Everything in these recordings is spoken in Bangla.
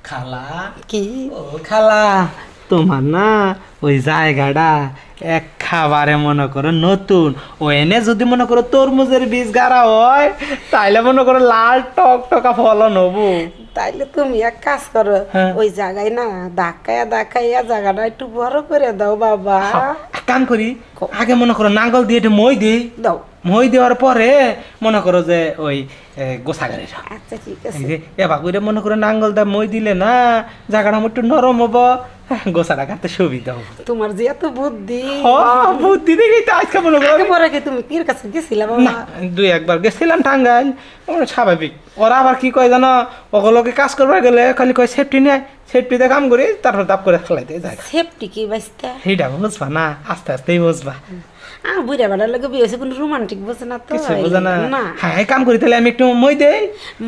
খালা কি ও খালা তোমার না ওই জায়গাটা এক খাবারে মনে করো নতুন ও এনে যদি মনে করো তরমুজের বীজ গাড়া হয় তাইলে মনে করো লাল টক টকা ফলন হবো। তাইলে তুমি এক কাজ করো, ওই জায়গায় না ধাক্কাইয়া জায়গাটা একটু বড় করে দাও বাবা। কাম করি আগে মনে করো নাঙ্গল দিয়ে একটু মই দিই, দাও। মই দেওয়ার পরে মনে করো যে ওই গোছাগাড়ি আচ্ছা ঠিক আছে। এবার করে মনে করো নাঙ্গল দা মই দিলে না জায়গাটা একটু নরম হবো, গোছাটা কাটতে সুবিধা হবে। তোমার যে এত বুদ্ধি, বুদ্ধি দেখি তো আজকে মনে করো পরে কি তুমি কির কাছে গেছিলা বাবা? না, দুই একবার গেছিলাম টাঙ্গাইল, স্বাভাবিক। ওরা আবার কি কয় জানো, ওগুলোকে কাজ করবার গেলে খালি কয় সেফটি নেয়, সেফটিতে কাম করি তারপর দাপ করে খেলাইতে যায়। সেফটি কি বাঁচতে সেইটা বুঝবা না, আস্তে আস্তেই বুঝবা। বুড়া বেড়ার লোক বিয়ে হয়েছে, কোনো রোমান্টিক বোঝে না তো, কিছু বোঝে না। না হ্যাঁ কাম করি তাহলে আমি একটু মই দেই।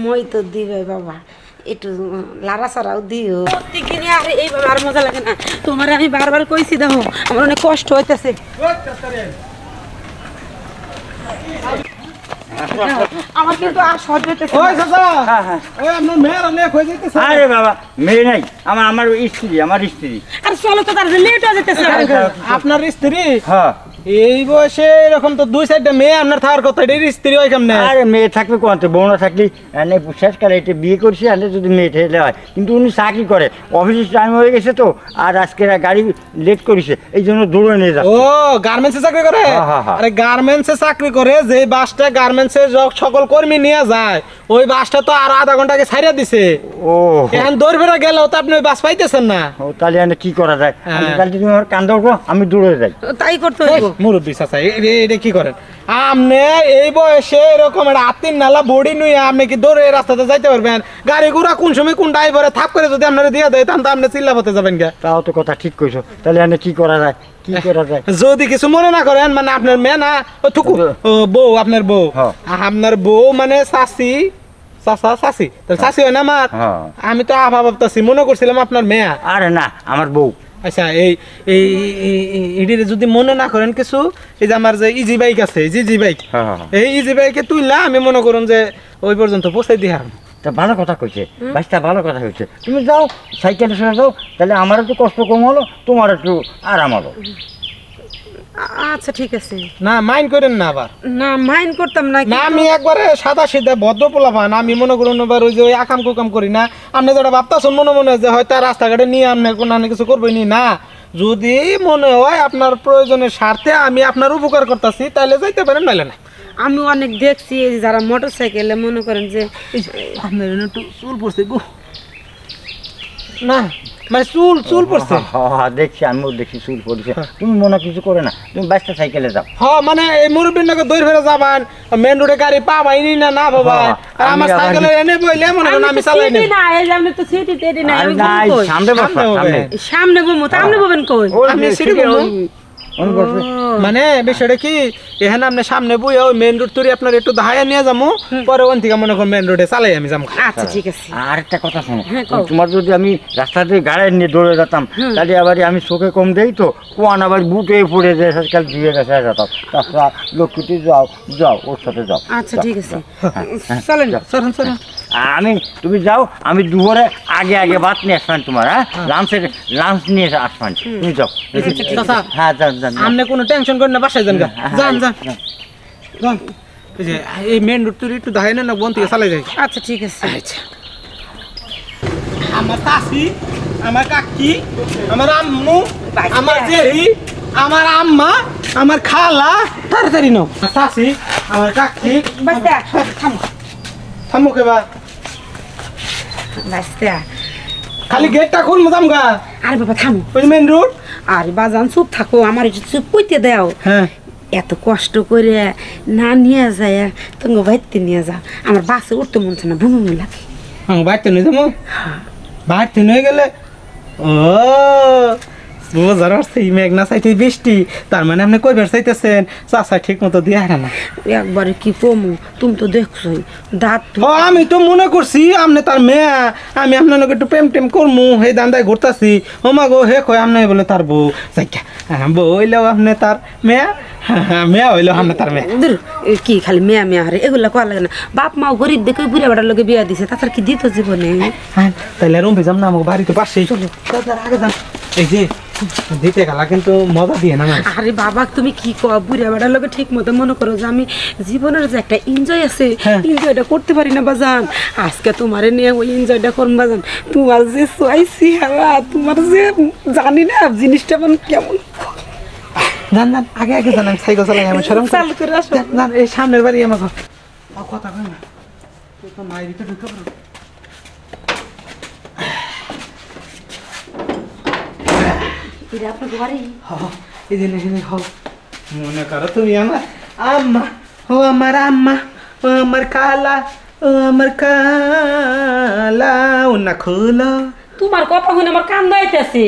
মই তো দিবে বাবা, একটু লাড়া ছাড়াও দিও। কিনে আর এইভাবে আর মজা লাগে না। তোমার আমি বারবার কইছি দেখো আমার অনেক কষ্ট হইতেছে। আমার কিন্তু আর সহ্য হইতেছে। ওই চাচা, ওই আপনার মেয়ের অনেক হয়ে যাইতেছে। আরে বাবা, মেয়ে নাই, আমার স্ত্রী। আর চলো তো, তার লেট হয়ে যেতেছে। আপনার স্ত্রী? হ্যাঁ। এই বয়সে এরকম তো দুই সাইডটা মেয়ে আপনার থাকার কথা, এটার স্ত্রী হয় কেমনে? আরে মেয়ে থাকবে কোন, বউনা থাকলে শেষকালে এটা বিয়ে করছি, আনলে যদি মেয়ে ঠেলে হয়। কিন্তু উনি চাকরি করে, অফিসের টাইম হয়ে গেছে তো, আর আজকে গাড়ি লেট করেছে, এই জন্য দৌড়ে নিয়ে যাচ্ছে। ও গার্মেন্টসে চাকরি করে? আরে গার্মেন্টসে চাকরি করে, যে বাসটা গার্মেন্টসে সকল কর্মী নিয়ে যায়, ওই বাসটা তো আর আধা ঘন্টা আগে ছাইড়া দিছে। ও এখন দৌড় ফেরা গেল তো আপনি ওই বাস পাইতেছেন না। ও তাহলে কি করা যায়? তাহলে তুমি আমার কান্দা উঠো, আমি দৌড়ে যাই। তাই করতে হইব। মুরব্বী চাচা এটা কি করেন আপনি? এই বয়সে এরকম একটা আত্মীর নালা বডি নুয়ে আপনি কি দৌড়ে রাস্তাতে যাইতে পারবেন? গাড়ি ঘোড়া কোন সময় কোন ড্রাইভারে থাপ করে যদি আপনারা দিয়ে দেয়, তখন তো আপনি চিল্লা পথে যাবেন কে? তাও তো কথা ঠিক কইছো। তাহলে কি করা যায়? যদি কিছু মনে না করেন, মানে আপনার মেয়ে না থুকু বউ, আপনার বউ, আপনার বউ মানে চাচি, চাচা চাচি, চাচি হয় না আমার? আমি তো আভা ভাবতাছি, মনে করছিলাম আপনার মেয়া। আরে না, আমার বউ। আচ্ছা এই যদি মনে না করেন কিছু, এই যে আমার যে ইজি বাইক আছে, জিজি বাইক, এই ইজি বাইকে তুইলা আমি মনে করুন যে ওই পর্যন্ত পৌঁছাই দিয়ে তা ভালো কথা কইছে ভাইটা, ভালো কথা কইছে। তুমি যাও, সাইকেলে সরে যাও, তাহলে আমার একটু কষ্ট কম হলো, তোমার একটু আরাম হলো। আচ্ছা ঠিক আছে। না মাইন্ড করেন না আবার। না মাইন্ড করতাম না। না আমি একবারে সাদা সিধা ভদ্র পোলাপান, আমি মনে করুন এবার ওই যে ওই আকাম কুকাম করি না। আপনি যেটা ভাবতেছেন মনে মনে যে হয়তো রাস্তাঘাটে নিয়ে আপনি কোনো কিছু করবেনি না। যদি মনে হয় আপনার প্রয়োজনের স্বার্থে আমি আপনার উপকার করতেছি, তাহলে যাইতে পারেন, নাইলে না। আমি অনেক দেখছি যারা মোটর সাইকেলে মনে করেন যে আপনার একটু চুল পড়ছে গো, না মানে চুল পড়ছে। দেখছি, আমিও দেখছি চুল পড়ছে। তুমি মনে কিছু করে না, তুমি বাইশটা সাইকেলে যাও। হ্যাঁ মানে এই মুরব্বীর নাকি দৌড় ফেরে যাবেন, মেন রোডে গাড়ি পাবাইনি না, না বাবা আমার সাইকেলে এনে বইলে মনে করেন আমি চালাই না। না এই যে আমি তো সিটি টেডি না, আমি সামনে সামনে বমু, তা আপনি বলবেন কই? আমি সিটি বমু মানে বিষয়টা কি, এখানে আপনি সামনে বই ওই মেন রোড তুই আপনার একটু ধায়া নিয়ে যাবো, পরে ওখান থেকে মনে করেন মেন রোডে চালাই আমি যাবো। আচ্ছা ঠিক আছে। আর একটা কথা শোনো, তোমার যদি আমি রাস্তাতে গাড়ি নিয়ে দৌড়ে যেতাম, তাহলে আবার আমি চোখে কম দেই তো, কোন আবার বুটে পড়ে যায়, সকাল দিয়ে গেছে যেতাম। তাছাড়া লক্ষ্মীটি যাও ওর সাথে যাও। আচ্ছা ঠিক আছে, চলেন চলেন। তুমি যাও, আমি দুপুরে আগে ভাত নিয়ে আসবেন তোমার। হ্যাঁ লাঞ্চ নিয়ে আসবেন, তুমি যাও। হ্যাঁ যান। আপনি কোনো টেনশন করেন না, বাসায় যান, যান। এই যে এই মেন রোড তুই একটু ধায় না, বোন থেকে চালাই যাই। আচ্ছা ঠিক আছে। আচ্ছা আমার চাচি, আমার কাকি, আমার আম্মু, আমার জেরি, আমার আম্মা, আমার খালা, তাড়াতাড়ি নাও। চাচি, আমার কাকি, থামো কেবা, খালি গেটটা খুল মতাম গা। আরে বাবা থামো, ওই মেন রোড। আরে বাজান চুপ থাকো, আমার একটু চুপ কইতে দাও। হ্যাঁ এত কষ্ট করে না নিয়ে যায়, তুমি বাইতে নিয়ে যাও। আমার বাসে উঠতে মন চায় না, ভুমু লাগে। বাইতে নিয়ে যাবো, বাইতে নিয়ে গেলে ও বোঝার পারছি মেঘনা চাইতে বৃষ্টি, তার মানে আপনি কইবার চাইতেছেন চাচা ঠিক মতো দিয়ে হারা না। একবারে কি কমু, তুমি তো দেখছোই দাঁত ও আমি তো মনে করছি আপনি তার মেয়ে, আমি আপনার লোক একটু প্রেম টেম করমু হে দান্দায় ঘুরতাছি। ও মা গো হে কয় আপনি বলে তার বউ, যাইকা বউ হইলেও আপনি তার মেয়ে, মেয়া হইলেও আপনি তার মেয়ে। দূর, কি খালি মেয়া মেয়া হারে এগুলা কোয়া লাগে না। বাপ মাও গরিব দেখে বুড়া বেড়ার লোকে বিয়া দিছে, তাছাড়া কি দিত জীবনে? হ্যাঁ তাহলে রুম ভেজাম না, আমাকে বাড়িতে পাশেই চলো আগে যান। এই যে দিতে গেলা কিন্তু মজা দিয়ে না। আরে বাবা তুমি কি কও, বুড়া বেড়ার লোকে ঠিক মতো মনে করো যে আমি জীবনের যে একটা এনজয় আছে, এনজয়টা করতে পারি না বাজান। আজকে তোমারে নিয়ে ওই এনজয়টা করুন বাজান। তোমার যে চাইছি হাওয়া, তোমার যে জানি না জিনিসটা মানে কেমন। জান জান আগে আগে জান, আমি সাইকেল চালাই, আমি সরম চালু করে আসো। জান এই সামনের বাড়ি আমাকে কথা কই না, তুই তো মায়ের ভিতরে ঢুকে পড়ো। এটা আপনার বাড়ি? এই দিন মনে করো তুমি আমার আম্মা, ও আমার আম্মা, ও আমার কালা, ও আমার কালা ও না খোলা। তোমার কথা শুনে আমার কান্দা আইতাছে।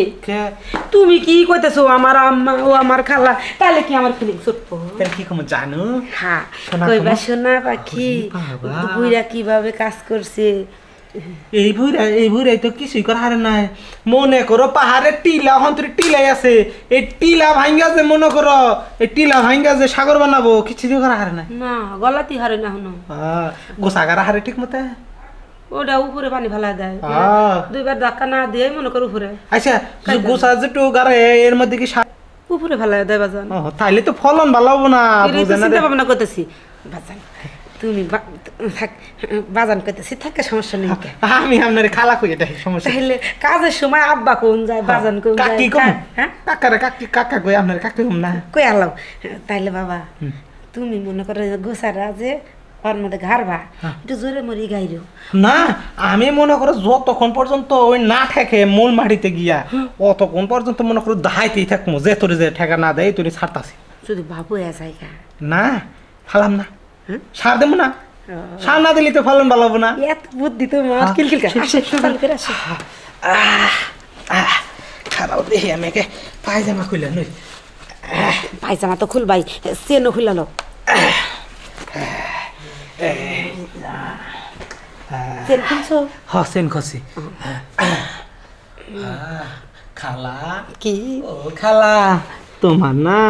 তুমি কি কইতেছো আমার আম্মা ও আমার খালা, তাহলে কি আমার ফিলিং ছুটবো? তাহলে কি কম জানো? হ্যাঁ কইবা সোনা পাখি বুইরা কিভাবে কাজ করছে। এই ভুইরাই তো কিছুই করা হারে নাই। মনে করো পাহাড়ের টিলা অন্তরে টিলাই আছে, এই টিলা ভাঙ্গা যে মনে করো এই টিলা ভাঙ্গা যে সাগর বানাবো কিছু দিয়ে করা হারে নাই। না গলাতি হারে না হনো গোসাগারা হারে ঠিক মতো। ওটা উপরে পানি ফেলা দেয়, দুইবার ধাক্কা না দিয়ে মনে করো উপরে। আচ্ছা গোসা যেটু গাড়ে এর মধ্যে কি উপরে ফেলা দেয় বাজান। তাইলে তো ফলন ভালো হবো না। চিন্তা ভাবনা করতেছি বাজান, তুমি বাজান করতেছি থাকে সমস্যা নেই। আমি আপনার খালা কই এটা সমস্যা। তাহলে কাজের সময় আব্বা কোন যায় বাজান কোন যায়? হ্যাঁ কাকারে কাকা কই আপনার কাকা কম না কই আলাও। তাইলে বাবা তুমি মনে করো গোসারা যে ওর মধ্যে ঘাড়বা একটু জোরে মরি গাইরো না। আমি মনে করো যতক্ষণ পর্যন্ত ওই না ঠেকে মূল মাটিতে গিয়া অতক্ষণ পর্যন্ত মনে করো দাহাইতেই থাকবো, যে তোর যে ঠেকা না দেয় তোর ছাড়তাছি। যদি বাবু জায়গা না ফালাম না, সার দেবো না, সার না দিলে তো ফলন ভালো হবো না। এত বুদ্ধি তোমার কিলকিল করে আসো। খারাপ দেখি আমি একে পায়জামা খুলে নই। পায়জামা তো খুলবাই, চেনও খুলালো। চেন খুলছো? চেন খুলছি। খালা কি ও খালা, তোমার না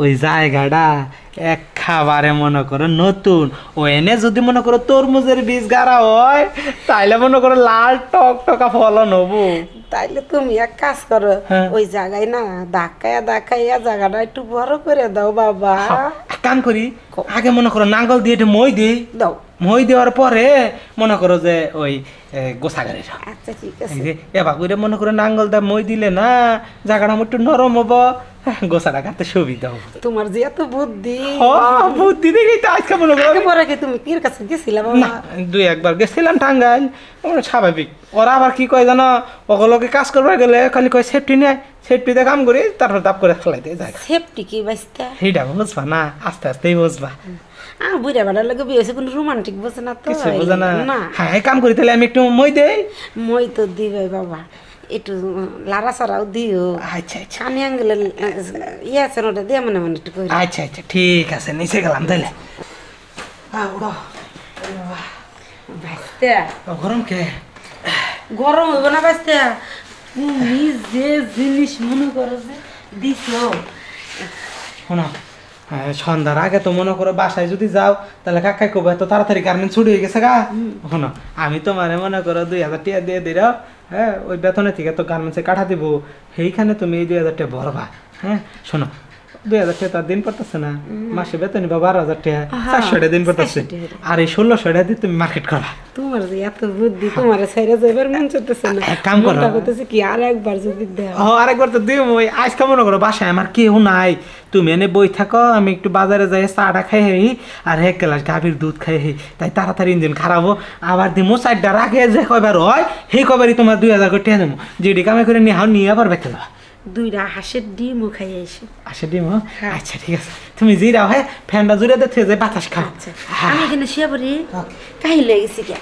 ওই জায়গাটা এক খাবারে মনে করো নতুন, ও এনে যদি মনে করো তরমুজের বীজ গাড়া হয় তাইলে মনে করো লাল টক টকা ফলন হবো। তাইলে তুমি এক কাজ করো, ওই জায়গায় না ধাক্কাইয়া জায়গাটা একটু বড় করে দাও বাবা। কাম করি আগে মনে করো নাঙ্গল দিয়ে একটু মই দিই, দাও মই দেওয়ার পরে মনে করো যে ওই গোসাগারে। আচ্ছা ঠিক আছে। এবার করে মনে করো নাঙ্গল দা মই দিলে না জায়গাটা একটু নরম হবো, গোসাটা কাটতে সুবিধা হবো। তোমার যে এত বুদ্ধি, বুদ্ধি দেখেই তো আজকে মনে করো। পরে কি তুমি কির কাছে গেছিলা বাবা? না দুই একবার গেছিলাম টাঙ্গাইল, স্বাভাবিক। ওরা আবার কি কয় জানো, ওগুলোকে কাজ করবার গেলে খালি কয় সেফটি নেয়, সেফটিতে কাম করি তারপর দাপ করে ফেলাই দিয়ে যায়। সেফটি কি বাঁচতে সেইটা বুঝবা না, আস্তে আস্তেই বুঝবা। বুড়া বেড়ার লাগে বিয়ে কোনো রোমান্টিক বোঝে না তো, কিছু বোঝে না। হ্যাঁ কাম করি তাহলে আমি একটু মই দেই। মই তো দিবে বাবা, একটু লাড়া ছাড়াও দিও। আচ্ছা আচ্ছা কানি আঙ্গুলে ইয়ে আছে ওটা দিয়ে মনে মনে একটু করি। আচ্ছা আচ্ছা ঠিক আছে, নিচে গেলাম তাইলে। গরম কে? গরম হইব না বাঁচতে, তুমি যে জিনিস মনে করো যে দিছো। শোনো সন্ধ্যার আগে তো মনে করো বাসায় যদি যাও তাহলে কাকাই কবে এত তাড়াতাড়ি গার্মেন্ট ছুটি হয়ে গেছে গা। শোনো আমি তোমার মনে করো 2000 টাকা দিয়ে দিল, হ্যাঁ ওই বেতনের থেকে তো গার্মেন্টসে কাটা দিব, সেইখানে তুমি এই 2000 টাকা ভরবা। হ্যাঁ শোনো 2000 টাকা তার দিন পড়তেছে না, মাসে বেতন বা 12000 টাকা, 400 টাকা দিন পড়তেছে, আর এই 1600 টাকা দিয়ে তুমি মার্কেট করা। তোমার যে এত বুদ্ধি, তোমার সাইরা যাইবার মন চাইতেছে না। কাম করো, করতেছে কি আর একবার যদি দাও। আরেকবার তো দিও। ওই আজকে মনে করো বাসায় আমার কেউ নাই, তুমি এনে বই থাকো, আমি একটু বাজারে যাই চাটা খাই হেই আর এক গ্লাস গাভীর দুধ খাই হেই, তাই তাড়াতাড়ি ইঞ্জিন খারাপ আবার দিমো 4টার আগে যে কয়বার হয় সেই কয়বারই তোমার 2000 করে টাকা দেবো, যেটি কামে করে নিয়ে আবার বেঁচে যাবা। 2টা হাঁসের ডিমও খাই এসে। হাঁসের ডিম? আচ্ছা ঠিক আছে, তুমি জিরাও, হ্যাঁ ফ্যানটা জুড়ে দেখতে যে বাতাস খাও। আমি এখানে শুয়ে পড়ি, কাহিল লেগেছি কে।